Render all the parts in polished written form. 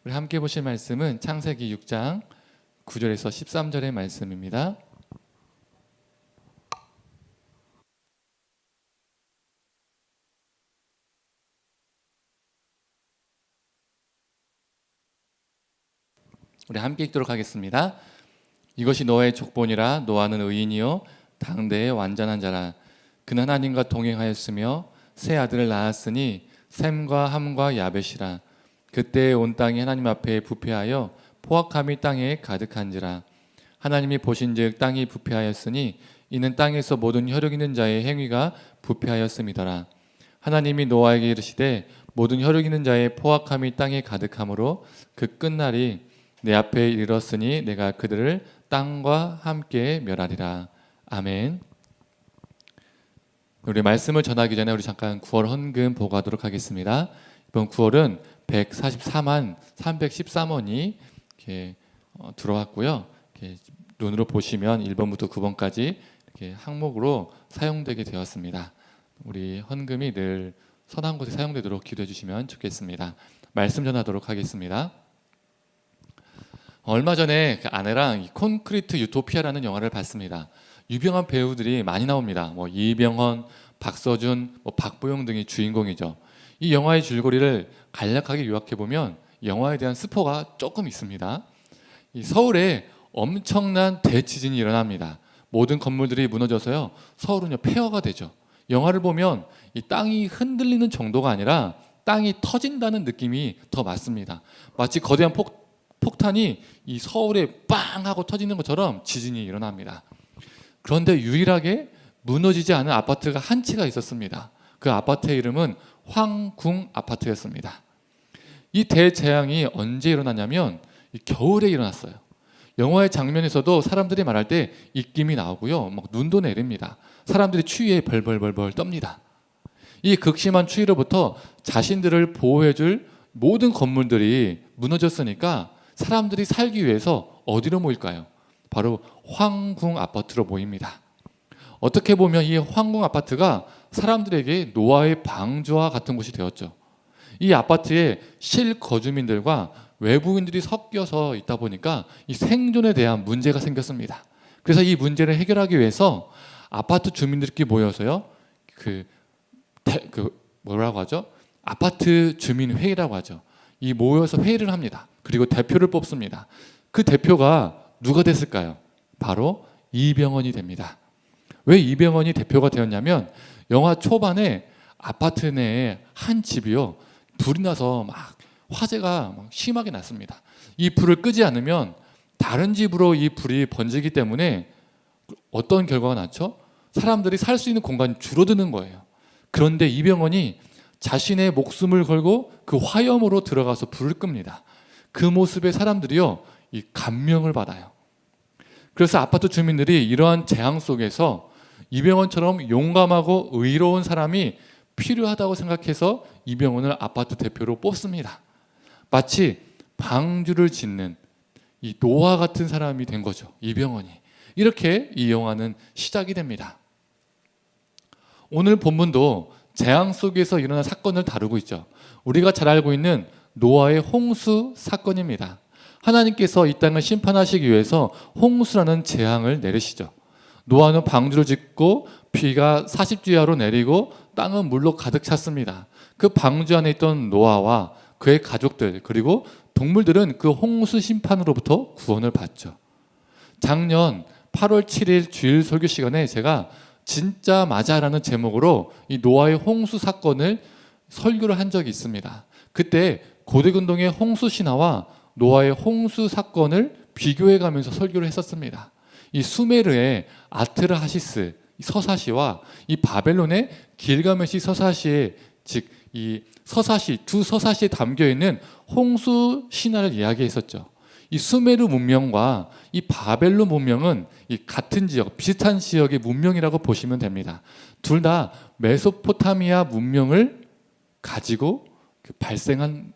우리 함께 보실 말씀은 창세기 6장 9절에서 13절의 말씀입니다. 우리 함께 읽도록 하겠습니다. 이것이 노아의 족본이라. 노아는 의인이요 당대의 완전한 자라. 그는 하나님과 동행하였으며 세 아들을 낳았으니 셈과 함과 야벳이라. 그때 온 땅이 하나님 앞에 부패하여 포악함이 땅에 가득한지라. 하나님이 보신즉 땅이 부패하였으니 이는 땅에서 모든 혈육 있는 자의 행위가 부패하였음이더라. 하나님이 노아에게 이르시되 모든 혈육 있는 자의 포악함이 땅에 가득하므로 그 끝날이 내 앞에 이르렀으니 내가 그들을 땅과 함께 멸하리라. 아멘. 우리 말씀을 전하기 전에 우리 잠깐 9월 헌금 보고하도록 하겠습니다. 이번 9월은 144만 313원이 이렇게 들어왔고요. 이렇게 눈으로 보시면 1번부터 9번까지 이렇게 항목으로 사용되게 되었습니다. 우리 헌금이 늘 선한 곳에 사용되도록 기도해 주시면 좋겠습니다. 말씀 전하도록 하겠습니다. 얼마 전에 그 아내랑 콘크리트 유토피아라는 영화를 봤습니다. 유명한 배우들이 많이 나옵니다. 이병헌, 박서준, 박보영 등이 주인공이죠. 이 영화의 줄거리를 간략하게 요약해 보면 영화에 대한 스포가 조금 있습니다. 이 서울에 엄청난 대지진이 일어납니다. 모든 건물들이 무너져서요, 서울은 폐허가 되죠. 영화를 보면 이 땅이 흔들리는 정도가 아니라 땅이 터진다는 느낌이 더 맞습니다. 마치 거대한 폭탄이 이 서울에 빵 하고 터지는 것처럼 지진이 일어납니다. 그런데 유일하게 무너지지 않은 아파트가 한 채가 있었습니다. 그 아파트의 이름은 황궁 아파트였습니다. 이 대재앙이 언제 일어났냐면 겨울에 일어났어요. 영화의 장면에서도 사람들이 말할 때 입김이 나오고요, 눈도 내립니다. 사람들이 추위에 벌벌벌 떱니다. 이 극심한 추위로부터 자신들을 보호해줄 모든 건물들이 무너졌으니까 사람들이 살기 위해서 어디로 모일까요? 바로 황궁 아파트로 모입니다. 어떻게 보면 이 황궁 아파트가 사람들에게 노아의 방주와 같은 곳이 되었죠. 이 아파트에 실거주민들과 외부인들이 섞여서 있다 보니까 이 생존에 대한 문제가 생겼습니다. 그래서 이 문제를 해결하기 위해서 아파트 주민들끼리 모여서요, 뭐라고 하죠? 아파트 주민 회의라고 하죠. 이 모여서 회의를 합니다. 그리고 대표를 뽑습니다. 그 대표가 누가 됐을까요? 바로 이병헌이 됩니다. 왜 이병헌이 대표가 되었냐면 영화 초반에 아파트 내에 한 집이요, 불이 나서 화재가 심하게 났습니다. 이 불을 끄지 않으면 다른 집으로 이 불이 번지기 때문에 어떤 결과가 났죠? 사람들이 살 수 있는 공간이 줄어드는 거예요. 그런데 이병헌이 자신의 목숨을 걸고 그 화염으로 들어가서 불을 끕니다. 그 모습에 사람들이요, 이 감명을 받아요. 그래서 아파트 주민들이 이러한 재앙 속에서 이병헌처럼 용감하고 의로운 사람이 필요하다고 생각해서 이병헌을 아파트 대표로 뽑습니다. 마치 방주를 짓는 이 노아 같은 사람이 된 거죠, 이병헌이. 이렇게 이 영화는 시작이 됩니다. 오늘 본문도 재앙 속에서 일어난 사건을 다루고 있죠. 우리가 잘 알고 있는 노아의 홍수 사건입니다. 하나님께서 이 땅을 심판하시기 위해서 홍수라는 재앙을 내리시죠. 노아는 방주를 짓고 비가 40주야로 내리고 땅은 물로 가득 찼습니다. 그 방주 안에 있던 노아와 그의 가족들 그리고 동물들은 그 홍수 심판으로부터 구원을 받죠. 작년 8월 7일 주일 설교 시간에 제가 진짜 맞아라는 제목으로 이 노아의 홍수 사건을 설교를 한 적이 있습니다. 그때 고대근동의 홍수 신화와 노아의 홍수 사건을 비교해 가면서 설교를 했었습니다. 이 수메르의 아트라하시스 서사시와 이 바벨론의 길가메시 서사시의 즉 이 서사시 두 서사시에 담겨 있는 홍수 신화를 이야기했었죠. 이 수메르 문명과 이 바벨론 문명은 이 같은 지역, 비슷한 지역의 문명이라고 보시면 됩니다. 둘 다 메소포타미아 문명을 가지고 발생한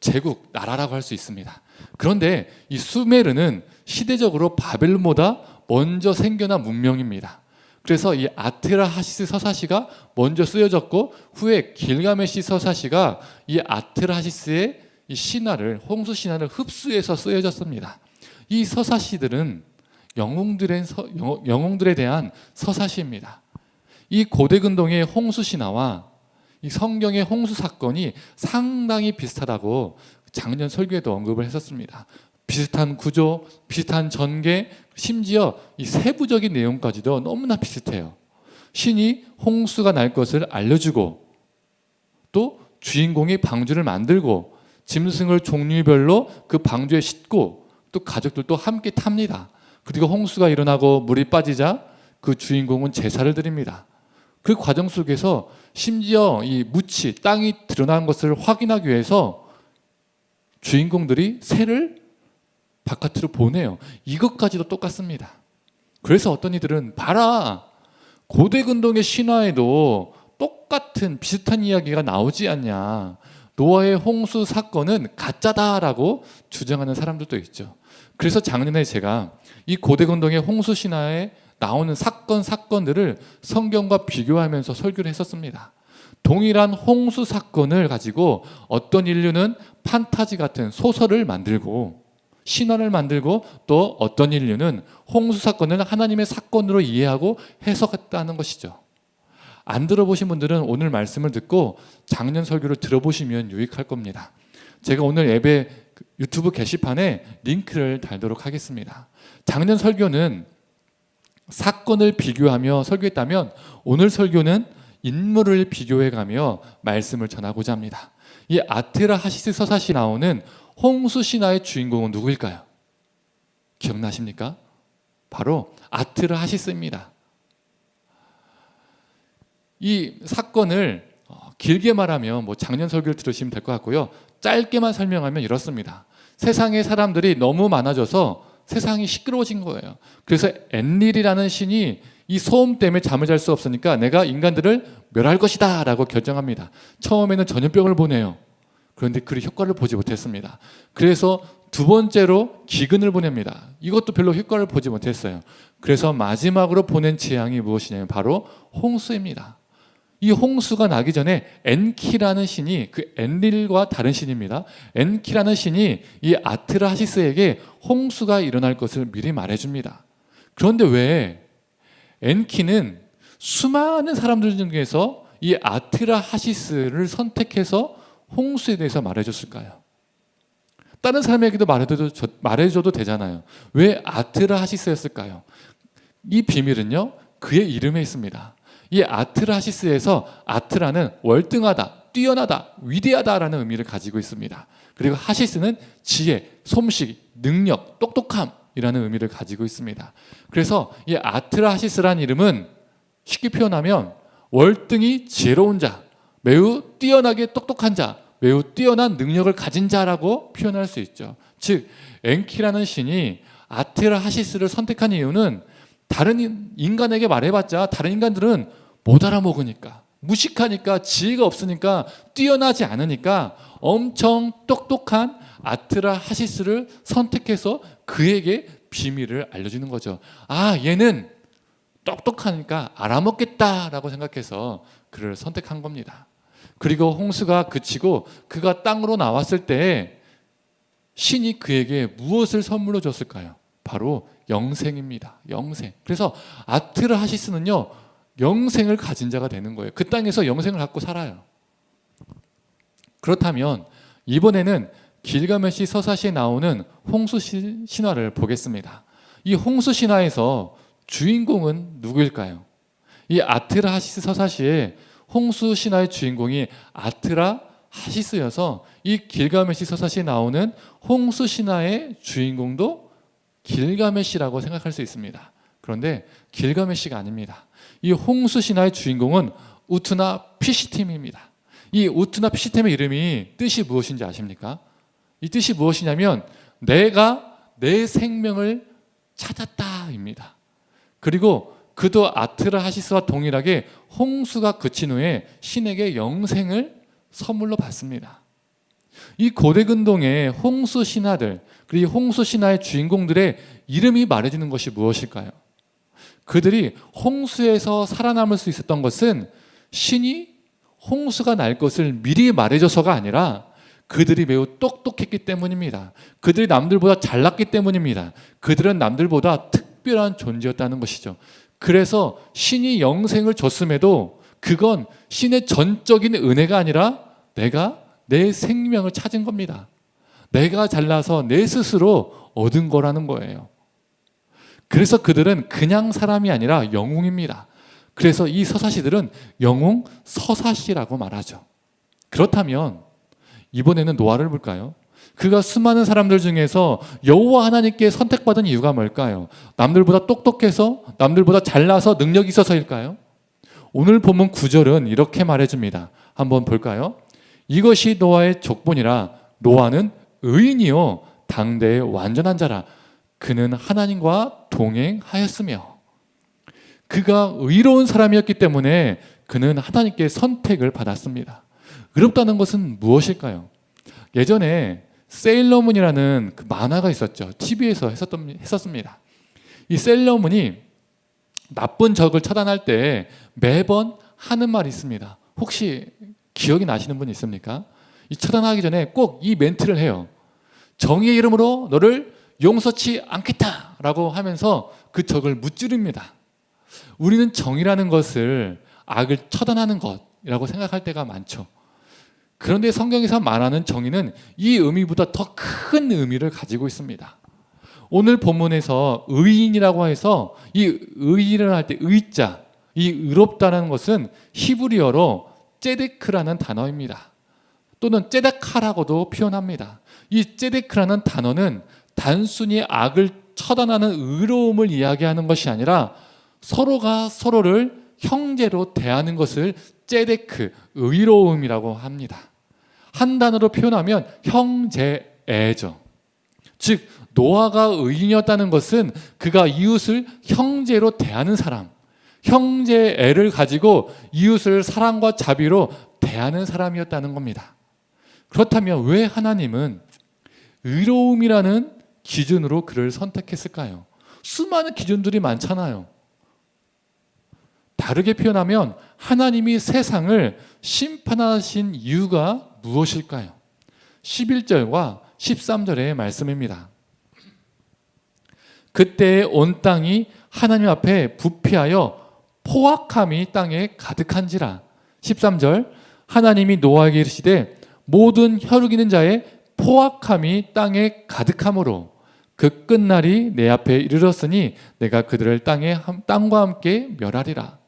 제국, 나라라고 할 수 있습니다. 그런데 이 수메르는 시대적으로 바벨론보다 먼저 생겨난 문명입니다. 그래서 이 아트라하시스 서사시가 먼저 쓰여졌고 후에 길가메시 서사시가 이 아트라하시스의 이 신화를 홍수 신화를 흡수해서 쓰여졌습니다. 이 서사시들은 영웅들에 대한 서사시입니다. 이 고대 근동의 홍수 신화와 이 성경의 홍수 사건이 상당히 비슷하다고 작년 설교에도 언급을 했었습니다. 비슷한 구조, 비슷한 전개, 심지어 이 세부적인 내용까지도 너무나 비슷해요. 신이 홍수가 날 것을 알려주고 또 주인공이 방주를 만들고 짐승을 종류별로 그 방주에 싣고 또 가족들도 함께 탑니다. 그리고 홍수가 일어나고 물이 빠지자 그 주인공은 제사를 드립니다. 그 과정 속에서 심지어 이 묻이 땅이 드러난 것을 확인하기 위해서 주인공들이 새를 바깥으로 보내요. 이것까지도 똑같습니다. 그래서 어떤 이들은 봐라, 고대 근동의 신화에도 똑같은 비슷한 이야기가 나오지 않냐, 노아의 홍수 사건은 가짜다라고 주장하는 사람들도 있죠. 그래서 작년에 제가 이 고대 근동의 홍수 신화에 나오는 사건들을 성경과 비교하면서 설교를 했었습니다. 동일한 홍수 사건을 가지고 어떤 인류는 판타지 같은 소설을 만들고 신화를 만들고 또 어떤 인류는 홍수 사건을 하나님의 사건으로 이해하고 해석했다는 것이죠. 안 들어보신 분들은 오늘 말씀을 듣고 작년 설교를 들어보시면 유익할 겁니다. 제가 오늘 예배 유튜브 게시판에 링크를 달도록 하겠습니다. 작년 설교는 사건을 비교하며 설교했다면 오늘 설교는 인물을 비교해가며 말씀을 전하고자 합니다. 이 아트라하시스 서사시 나오는 홍수 신화의 주인공은 누구일까요? 기억나십니까? 바로 아트라하시스입니다. 이 사건을 길게 말하면 작년 설교를 들으시면 될 것 같고요. 짧게만 설명하면 이렇습니다. 세상에 사람들이 너무 많아져서 세상이 시끄러워진 거예요. 그래서 엔릴이라는 신이 이 소음 때문에 잠을 잘 수 없으니까 내가 인간들을 멸할 것이다 라고 결정합니다. 처음에는 전염병을 보내요. 그런데 그 효과를 보지 못했습니다. 그래서 두 번째로 기근을 보냅니다. 이것도 별로 효과를 보지 못했어요. 그래서 마지막으로 보낸 재앙이 무엇이냐면 바로 홍수입니다. 이 홍수가 나기 전에 엔키라는 신이, 그 엔릴과 다른 신입니다. 엔키라는 신이 이 아트라하시스에게 홍수가 일어날 것을 미리 말해줍니다. 그런데 왜 엔키는 수많은 사람들 중에서 이 아트라하시스를 선택해서 홍수에 대해서 말해줬을까요? 다른 사람에게도 말해줘도 되잖아요. 왜 아트라하시스였을까요? 이 비밀은요, 그의 이름에 있습니다. 이 아트라하시스에서 아트라는 월등하다, 뛰어나다, 위대하다라는 의미를 가지고 있습니다. 그리고 하시스는 지혜, 솜씨, 능력, 똑똑함이라는 의미를 가지고 있습니다. 그래서 이 아트라하시스라는 이름은 쉽게 표현하면 월등히 지혜로운 자, 매우 뛰어나게 똑똑한 자, 매우 뛰어난 능력을 가진 자라고 표현할 수 있죠. 즉 엔키라는 신이 아트라하시스를 선택한 이유는 다른 인간에게 말해봤자 다른 인간들은 못 알아먹으니까, 무식하니까, 지혜가 없으니까, 뛰어나지 않으니까 엄청 똑똑한 아트라하시스를 선택해서 그에게 비밀을 알려주는 거죠. 아, 얘는 똑똑하니까 알아먹겠다라고 생각해서 그를 선택한 겁니다. 그리고 홍수가 그치고 그가 땅으로 나왔을 때 신이 그에게 무엇을 선물로 줬을까요? 바로 영생입니다. 영생. 그래서 아트라하시스는요, 영생을 가진 자가 되는 거예요. 그 땅에서 영생을 갖고 살아요. 그렇다면 이번에는 길가메시 서사시에 나오는 홍수 신화를 보겠습니다. 이 홍수 신화에서 주인공은 누구일까요? 이 아트라하시스 서사시에 홍수 신화의 주인공이 아트라하시스여서 이 길가메시 서사시에 나오는 홍수 신화의 주인공도 길가메시라고 생각할 수 있습니다. 그런데 길가메시가 아닙니다. 이 홍수 신화의 주인공은 우트나 피시템입니다. 이 우트나 피시템의 이름이 뜻이 무엇인지 아십니까? 이 뜻이 무엇이냐면 내가 내 생명을 찾았다입니다. 그리고 그도 아트라하시스와 동일하게 홍수가 그친 후에 신에게 영생을 선물로 받습니다. 이 고대 근동의 홍수 신화들, 그리고 홍수 신화의 주인공들의 이름이 말해주는 것이 무엇일까요? 그들이 홍수에서 살아남을 수 있었던 것은 신이 홍수가 날 것을 미리 말해줘서가 아니라 그들이 매우 똑똑했기 때문입니다. 그들이 남들보다 잘났기 때문입니다. 그들은 남들보다 특별한 존재였다는 것이죠. 그래서 신이 영생을 줬음에도 그건 신의 전적인 은혜가 아니라 내가 내 생명을 찾은 겁니다. 내가 잘나서 내 스스로 얻은 거라는 거예요. 그래서 그들은 그냥 사람이 아니라 영웅입니다. 그래서 이 서사시들은 영웅 서사시라고 말하죠. 그렇다면 이번에는 노아를 볼까요? 그가 수많은 사람들 중에서 여호와 하나님께 선택받은 이유가 뭘까요? 남들보다 똑똑해서, 남들보다 잘나서 능력이 있어서일까요? 오늘 본문 9절은 이렇게 말해줍니다. 한번 볼까요? 이것이 노아의 족본이라 노아는 의인이요 당대의 완전한 자라. 그는 하나님과 동행하였으며. 그가 의로운 사람이었기 때문에 그는 하나님께 선택을 받았습니다. 의롭다는 것은 무엇일까요? 예전에 세일러문이라는 그 만화가 있었죠. TV에서 했었습니다. 이 세일러문이 나쁜 적을 처단할 때 매번 하는 말이 있습니다. 혹시 기억이 나시는 분 있습니까? 이 처단하기 전에 꼭 이 멘트를 해요. 정의의 이름으로 너를 용서치 않겠다라고 하면서 그 적을 무찌릅니다. 우리는 정의라는 것을 악을 처단하는 것이라고 생각할 때가 많죠. 그런데 성경에서 말하는 정의는 이 의미보다 더 큰 의미를 가지고 있습니다. 오늘 본문에서 의인이라고 해서 이 의인을 할 때 의자, 이 의롭다는 것은 히브리어로 ጼ데크라는 단어입니다. 또는 ጼ데카라고도 표현합니다. 이 ጼ데크라는 단어는 단순히 악을 처단하는 의로움을 이야기하는 것이 아니라 서로가 서로를 형제로 대하는 것을 ጼ데크, 의로움이라고 합니다. 한 단어로 표현하면 형제애죠. 즉 노아가 의인이었다는 것은 그가 이웃을 형제로 대하는 사람, 형제애를 가지고 이웃을 사랑과 자비로 대하는 사람이었다는 겁니다. 그렇다면 왜 하나님은 의로움이라는 기준으로 그를 선택했을까요? 수많은 기준들이 많잖아요. 다르게 표현하면 하나님이 세상을 심판하신 이유가 무엇일까요? 11절과 13절의 말씀입니다. 그때 온 땅이 하나님 앞에 부패하여 포악함이 땅에 가득한지라. 13절 하나님이 노아에게 이르시되 모든 혈육이는 자의 포악함이 땅에 가득함으로 그 끝날이 내 앞에 이르렀으니 내가 그들을 땅과 함께 멸하리라.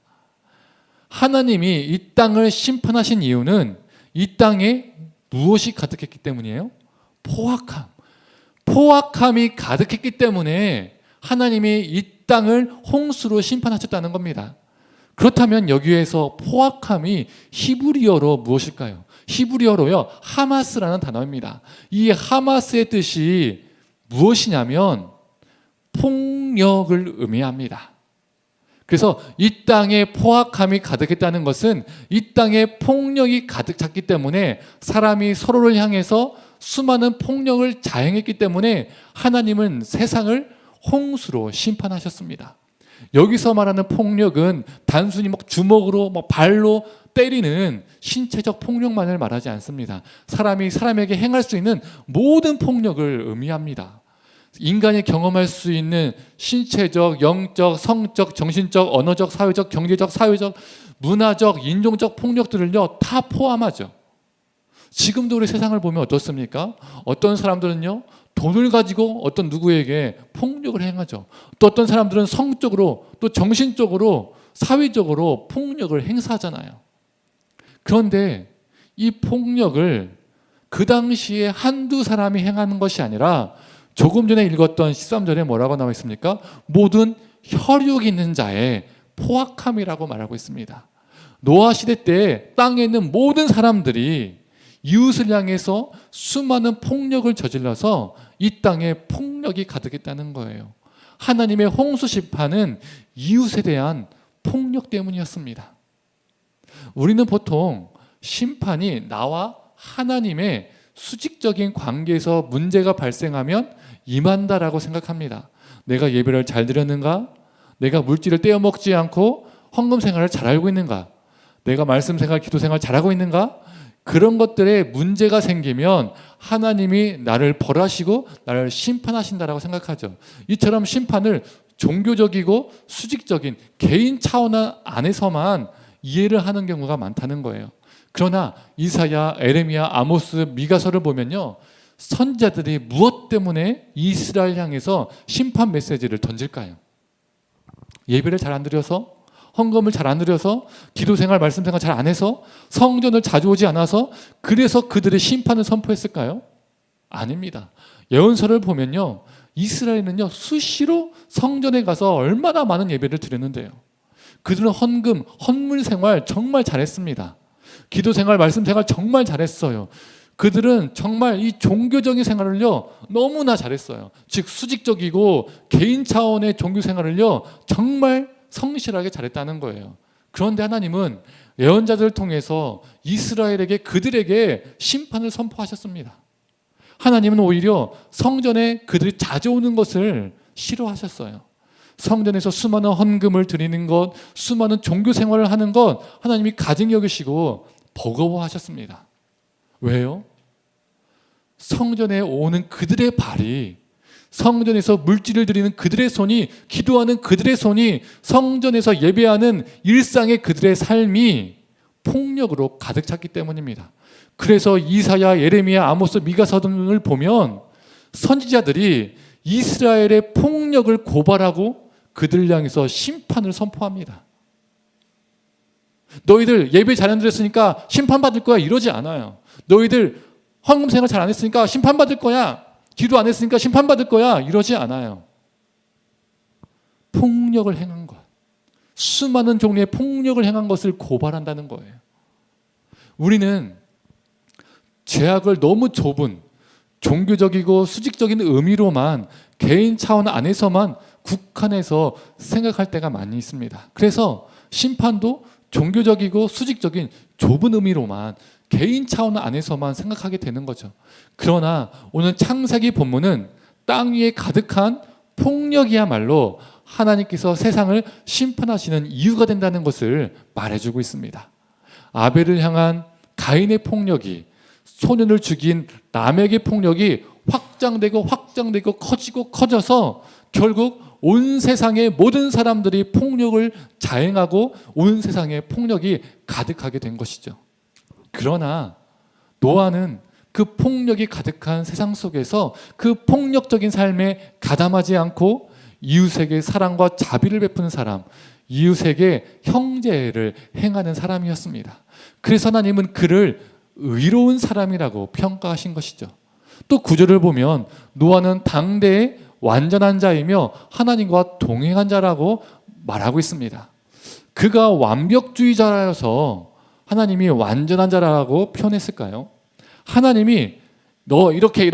하나님이 이 땅을 심판하신 이유는 이 땅에 무엇이 가득했기 때문이에요? 포악함. 포악함이 가득했기 때문에 하나님이 이 땅을 홍수로 심판하셨다는 겁니다. 그렇다면 여기에서 포악함이 히브리어로 무엇일까요? 히브리어로요, 하마스라는 단어입니다. 이 하마스의 뜻이 무엇이냐면 폭력을 의미합니다. 그래서 이 땅에 포악함이 가득했다는 것은 이 땅에 폭력이 가득 찼기 때문에 사람이 서로를 향해서 수많은 폭력을 자행했기 때문에 하나님은 세상을 홍수로 심판하셨습니다. 여기서 말하는 폭력은 단순히 막 주먹으로 발로 때리는 신체적 폭력만을 말하지 않습니다. 사람이 사람에게 행할 수 있는 모든 폭력을 의미합니다. 인간이 경험할 수 있는 신체적, 영적, 성적, 정신적, 언어적, 사회적, 경제적, 사회적, 문화적, 인종적 폭력들을요 다 포함하죠. 지금도 우리 세상을 보면 어떻습니까? 어떤 사람들은요 돈을 가지고 어떤 누구에게 폭력을 행하죠. 또 어떤 사람들은 성적으로 또 정신적으로 사회적으로 폭력을 행사하잖아요. 그런데 이 폭력을 그 당시에 한두 사람이 행하는 것이 아니라 조금 전에 읽었던 13절에 뭐라고 나와 있습니까? 모든 혈육 있는 자의 포악함이라고 말하고 있습니다. 노아 시대 때 땅에 있는 모든 사람들이 이웃을 향해서 수많은 폭력을 저질러서 이 땅에 폭력이 가득했다는 거예요. 하나님의 홍수 심판은 이웃에 대한 폭력 때문이었습니다. 우리는 보통 심판이 나와 하나님의 수직적인 관계에서 문제가 발생하면 임한다라고 생각합니다. 내가 예배를 잘 드렸는가? 내가 물질을 떼어먹지 않고 헌금 생활을 잘 알고 있는가? 내가 말씀 생활, 기도 생활 잘하고 있는가? 그런 것들에 문제가 생기면 하나님이 나를 벌하시고 나를 심판하신다라고 생각하죠. 이처럼 심판을 종교적이고 수직적인 개인 차원 안에서만 이해를 하는 경우가 많다는 거예요. 그러나 이사야, 에레미야, 아모스, 미가서를 보면요, 선지자들이 무엇 때문에 이스라엘 향해서 심판 메시지를 던질까요? 예배를 잘 안 드려서, 헌금을 잘 안 드려서, 기도생활, 말씀생활 잘 안 해서, 성전을 자주 오지 않아서, 그래서 그들의 심판을 선포했을까요? 아닙니다. 예언서를 보면요, 이스라엘은요 수시로 성전에 가서 얼마나 많은 예배를 드렸는데요. 그들은 헌금, 헌물 생활 정말 잘했습니다. 기도 생활, 말씀 생활 정말 잘했어요. 그들은 정말 이 종교적인 생활을요 너무나 잘했어요. 즉 수직적이고 개인 차원의 종교 생활을요 정말 성실하게 잘했다는 거예요. 그런데 하나님은 예언자들을 통해서 이스라엘에게, 그들에게 심판을 선포하셨습니다. 하나님은 오히려 성전에 그들이 자주 오는 것을 싫어하셨어요. 성전에서 수많은 헌금을 드리는 것, 수많은 종교 생활을 하는 것 하나님이 가증히 여기시고 버거워하셨습니다. 왜요? 성전에 오는 그들의 발이, 성전에서 물질을 드리는 그들의 손이, 기도하는 그들의 손이, 성전에서 예배하는 일상의 그들의 삶이 폭력으로 가득 찼기 때문입니다. 그래서 이사야, 예레미야, 아모스, 미가서 등을 보면 선지자들이 이스라엘의 폭력을 고발하고 그들 향해서 심판을 선포합니다. 너희들 예배 잘 안 드렸으니까 심판받을 거야 이러지 않아요. 너희들 헌금 생활 잘 안 했으니까 심판받을 거야, 기도 안 했으니까 심판받을 거야 이러지 않아요. 폭력을 행한 것, 수많은 종류의 폭력을 행한 것을 고발한다는 거예요. 우리는 죄악을 너무 좁은 종교적이고 수직적인 의미로만, 개인 차원 안에서만 국한해서 생각할 때가 많이 있습니다. 그래서 심판도 종교적이고 수직적인 좁은 의미로만, 개인 차원 안에서만 생각하게 되는 거죠. 그러나 오늘 창세기 본문은 땅 위에 가득한 폭력이야말로 하나님께서 세상을 심판하시는 이유가 된다는 것을 말해주고 있습니다. 아벨을 향한 가인의 폭력이, 소년을 죽인 라멕의 폭력이 확장되고 커져서 결국 온 세상의 모든 사람들이 폭력을 자행하고 온 세상에 폭력이 가득하게 된 것이죠. 그러나 노아는 그 폭력이 가득한 세상 속에서 그 폭력적인 삶에 가담하지 않고 이웃에게 사랑과 자비를 베푸는 사람, 이웃에게 형제를 행하는 사람이었습니다. 그래서 하나님은 그를 의로운 사람이라고 평가하신 것이죠. 또 구절을 보면 노아는 당대의 완전한 자이며 하나님과 동행한 자라고 말하고 있습니다. 그가 완벽주의자라서 하나님이 완전한 자라고 표현했을까요? 하나님이 너 이렇게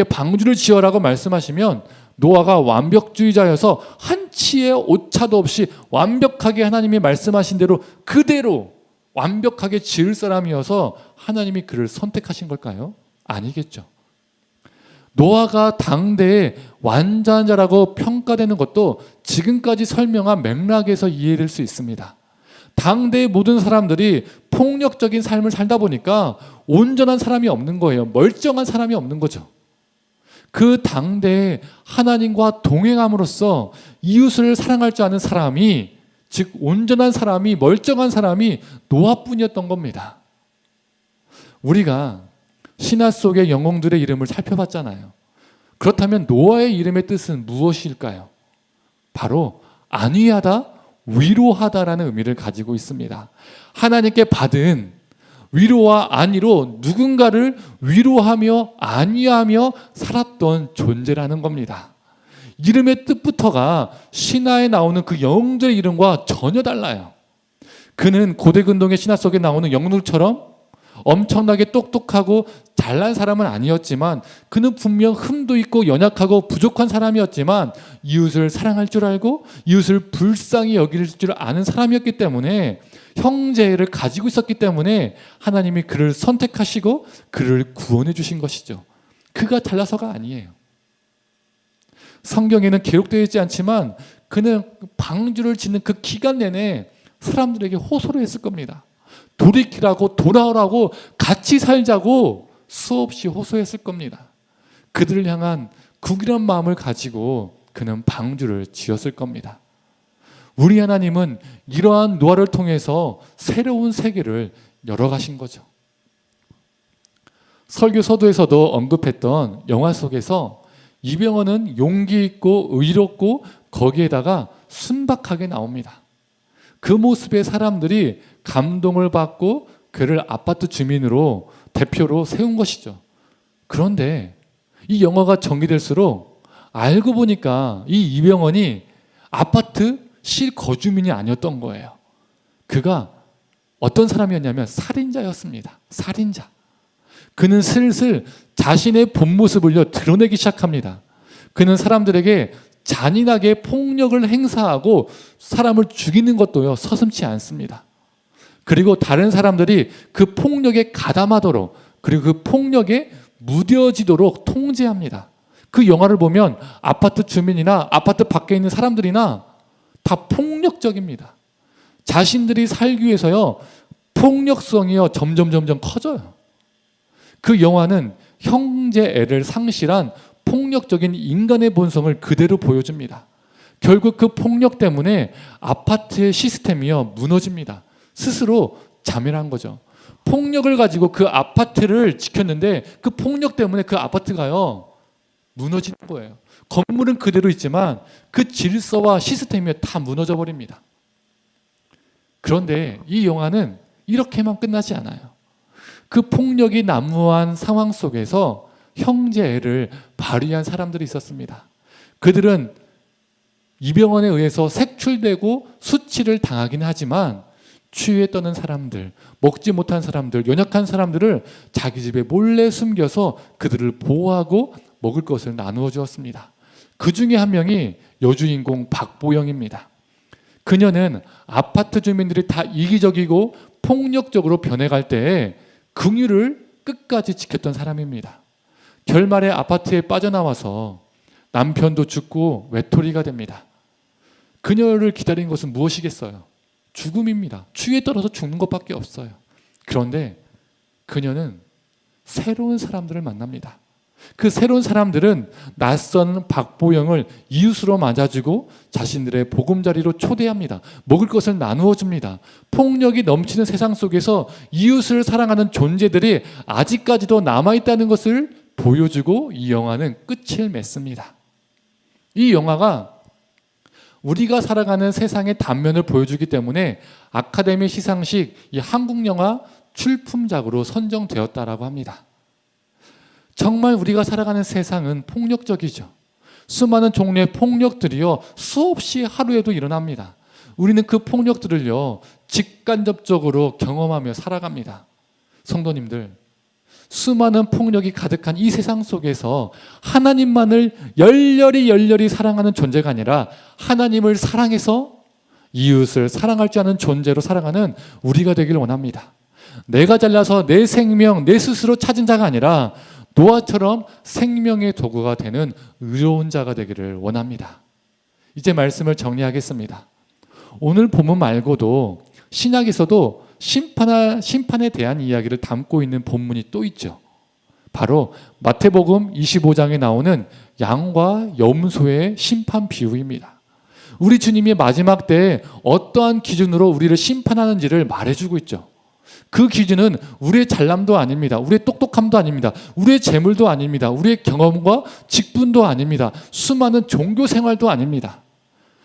방주를 지어라고 말씀하시면 노아가 완벽주의자여서 한치의 오차도 없이 완벽하게 하나님이 말씀하신 대로 그대로 완벽하게 지을 사람이어서 하나님이 그를 선택하신 걸까요? 아니겠죠. 노아가 당대의 완전한 자라고 평가되는 것도 지금까지 설명한 맥락에서 이해될 수 있습니다. 당대의 모든 사람들이 폭력적인 삶을 살다 보니까 온전한 사람이 없는 거예요. 멀쩡한 사람이 없는 거죠. 그 당대에 하나님과 동행함으로써 이웃을 사랑할 줄 아는 사람이, 즉 온전한 사람이, 멀쩡한 사람이 노아뿐이었던 겁니다. 우리가 신화 속의 영웅들의 이름을 살펴봤잖아요. 그렇다면 노아의 이름의 뜻은 무엇일까요? 바로 안위하다, 위로하다라는 의미를 가지고 있습니다. 하나님께 받은 위로와 안위로 누군가를 위로하며 안위하며 살았던 존재라는 겁니다. 이름의 뜻부터가 신화에 나오는 그 영웅들의 이름과 전혀 달라요. 그는 고대 근동의 신화 속에 나오는 영웅들처럼 엄청나게 똑똑하고 잘난 사람은 아니었지만 그는 분명 흠도 있고 연약하고 부족한 사람이었지만 이웃을 사랑할 줄 알고 이웃을 불쌍히 여길 줄 아는 사람이었기 때문에, 형제를 가지고 있었기 때문에 하나님이 그를 선택하시고 그를 구원해 주신 것이죠. 그가 잘나서가 아니에요. 성경에는 기록되어 있지 않지만 그는 방주를 짓는 그 기간 내내 사람들에게 호소를 했을 겁니다. 돌이키라고, 돌아오라고, 같이 살자고 수없이 호소했을 겁니다. 그들을 향한 국이란 마음을 가지고 그는 방주를 지었을 겁니다. 우리 하나님은 이러한 노아를 통해서 새로운 세계를 열어가신 거죠. 설교 서두에서도 언급했던 영화 속에서 이병헌은 용기 있고 의롭고 거기에다가 순박하게 나옵니다. 그 모습에 사람들이 감동을 받고 그를 아파트 주민으로 대표로 세운 것이죠. 그런데 이 영화가 전개될수록 알고 보니까 이 이병헌이 아파트 실거주민이 아니었던 거예요. 그가 어떤 사람이었냐면 살인자였습니다. 살인자. 그는 슬슬 자신의 본 모습을 드러내기 시작합니다. 그는 사람들에게 잔인하게 폭력을 행사하고 사람을 죽이는 것도요 서슴지 않습니다. 그리고 다른 사람들이 그 폭력에 가담하도록, 그리고 그 폭력에 무뎌지도록 통제합니다. 그 영화를 보면 아파트 주민이나 아파트 밖에 있는 사람들이나 다 폭력적입니다. 자신들이 살기 위해서요 폭력성이요 점점 커져요. 그 영화는 형제애를 상실한 폭력적인 인간의 본성을 그대로 보여줍니다. 결국 그 폭력 때문에 아파트의 시스템이요 무너집니다. 스스로 자멸한 거죠. 폭력을 가지고 그 아파트를 지켰는데 그 폭력 때문에 그 아파트가요 무너지는 거예요. 건물은 그대로 있지만 그 질서와 시스템이 다 무너져 버립니다. 그런데 이 영화는 이렇게만 끝나지 않아요. 그 폭력이 난무한 상황 속에서 형제애를 발휘한 사람들이 있었습니다. 그들은 이병헌에 의해서 색출되고 수치를 당하긴 하지만 추위에 떠는 사람들, 먹지 못한 사람들, 연약한 사람들을 자기 집에 몰래 숨겨서 그들을 보호하고 먹을 것을 나누어 주었습니다. 그 중에 한 명이 여주인공 박보영입니다. 그녀는 아파트 주민들이 다 이기적이고 폭력적으로 변해갈 때에 긍휼을 끝까지 지켰던 사람입니다. 결말에 아파트에 빠져나와서 남편도 죽고 외톨이가 됩니다. 그녀를 기다린 것은 무엇이겠어요? 죽음입니다. 추위에 떨어서 죽는 것밖에 없어요. 그런데 그녀는 새로운 사람들을 만납니다. 그 새로운 사람들은 낯선 박보영을 이웃으로 맞아주고 자신들의 보금자리로 초대합니다. 먹을 것을 나누어 줍니다. 폭력이 넘치는 세상 속에서 이웃을 사랑하는 존재들이 아직까지도 남아있다는 것을 보여주고 이 영화는 끝을 맺습니다. 이 영화가 우리가 살아가는 세상의 단면을 보여주기 때문에 아카데미 시상식 이 한국 영화 출품작으로 선정되었다라고 합니다. 정말 우리가 살아가는 세상은 폭력적이죠. 수많은 종류의 폭력들이요 수없이 하루에도 일어납니다. 우리는 그 폭력들을요 직간접적으로 경험하며 살아갑니다. 성도님들, 수많은 폭력이 가득한 이 세상 속에서 하나님만을 열렬히 사랑하는 존재가 아니라 하나님을 사랑해서 이웃을 사랑할 줄 아는 존재로 살아가는 우리가 되기를 원합니다. 내가 잘나서 내 생명, 내 스스로 찾은 자가 아니라 노아처럼 생명의 도구가 되는 의로운 자가 되기를 원합니다. 이제 말씀을 정리하겠습니다. 오늘 본문 말고도 신약에서도 심판에 대한 이야기를 담고 있는 본문이 또 있죠. 바로 마태복음 25장에 나오는 양과 염소의 심판 비유입니다. 우리 주님이 마지막 때에 어떠한 기준으로 우리를 심판하는지를 말해주고 있죠. 그 기준은 우리의 잘남도 아닙니다. 우리의 똑똑함도 아닙니다. 우리의 재물도 아닙니다. 우리의 경험과 직분도 아닙니다. 수많은 종교 생활도 아닙니다.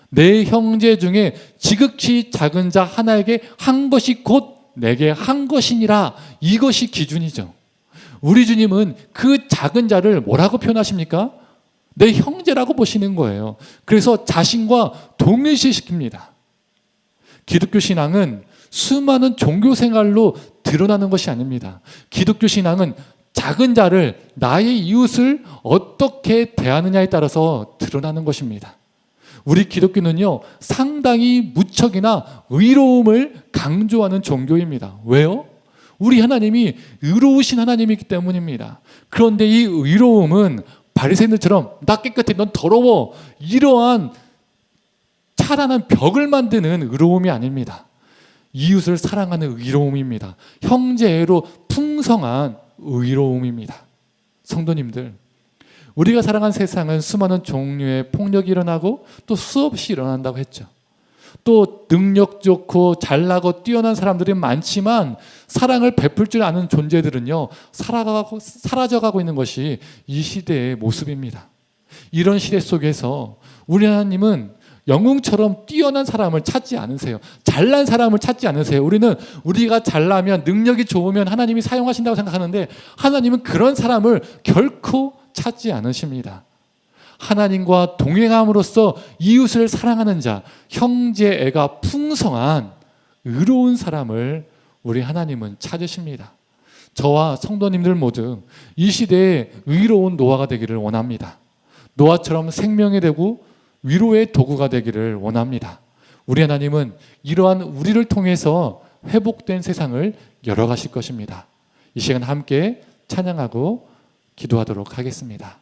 내 형제 중에 지극히 작은 자 하나에게 한 것이 곧 내게 한 것이니라. 이것이 기준이죠. 우리 주님은 그 작은 자를 뭐라고 표현하십니까? 내 형제라고 보시는 거예요. 그래서 자신과 동일시시킵니다. 기독교 신앙은 수많은 종교 생활로 드러나는 것이 아닙니다. 기독교 신앙은 작은 자를, 나의 이웃을 어떻게 대하느냐에 따라서 드러나는 것입니다. 우리 기독교는요 상당히 무척이나 의로움을 강조하는 종교입니다. 왜요? 우리 하나님이 의로우신 하나님이기 때문입니다. 그런데 이 의로움은 바리새인들처럼 나 깨끗해, 넌 더러워, 이러한 타단한 벽을 만드는 의로움이 아닙니다. 이웃을 사랑하는 의로움입니다. 형제애로 풍성한 의로움입니다. 성도님들, 우리가 살아가는 세상은 수많은 종류의 폭력이 일어나고 또 수없이 일어난다고 했죠. 또 능력 좋고 잘나고 뛰어난 사람들이 많지만 사랑을 베풀 줄 아는 존재들은요, 사라져가고 있는 것이 이 시대의 모습입니다. 이런 시대 속에서 우리 하나님은 영웅처럼 뛰어난 사람을 찾지 않으세요. 잘난 사람을 찾지 않으세요. 우리는 우리가 잘나면, 능력이 좋으면 하나님이 사용하신다고 생각하는데 하나님은 그런 사람을 결코 찾지 않으십니다. 하나님과 동행함으로써 이웃을 사랑하는 자, 형제애가 풍성한 의로운 사람을 우리 하나님은 찾으십니다. 저와 성도님들 모두 이 시대에 의로운 노아가 되기를 원합니다. 노아처럼 생명이 되고 위로의 도구가 되기를 원합니다. 우리 하나님은 이러한 우리를 통해서 회복된 세상을 열어가실 것입니다. 이 시간 함께 찬양하고 기도하도록 하겠습니다.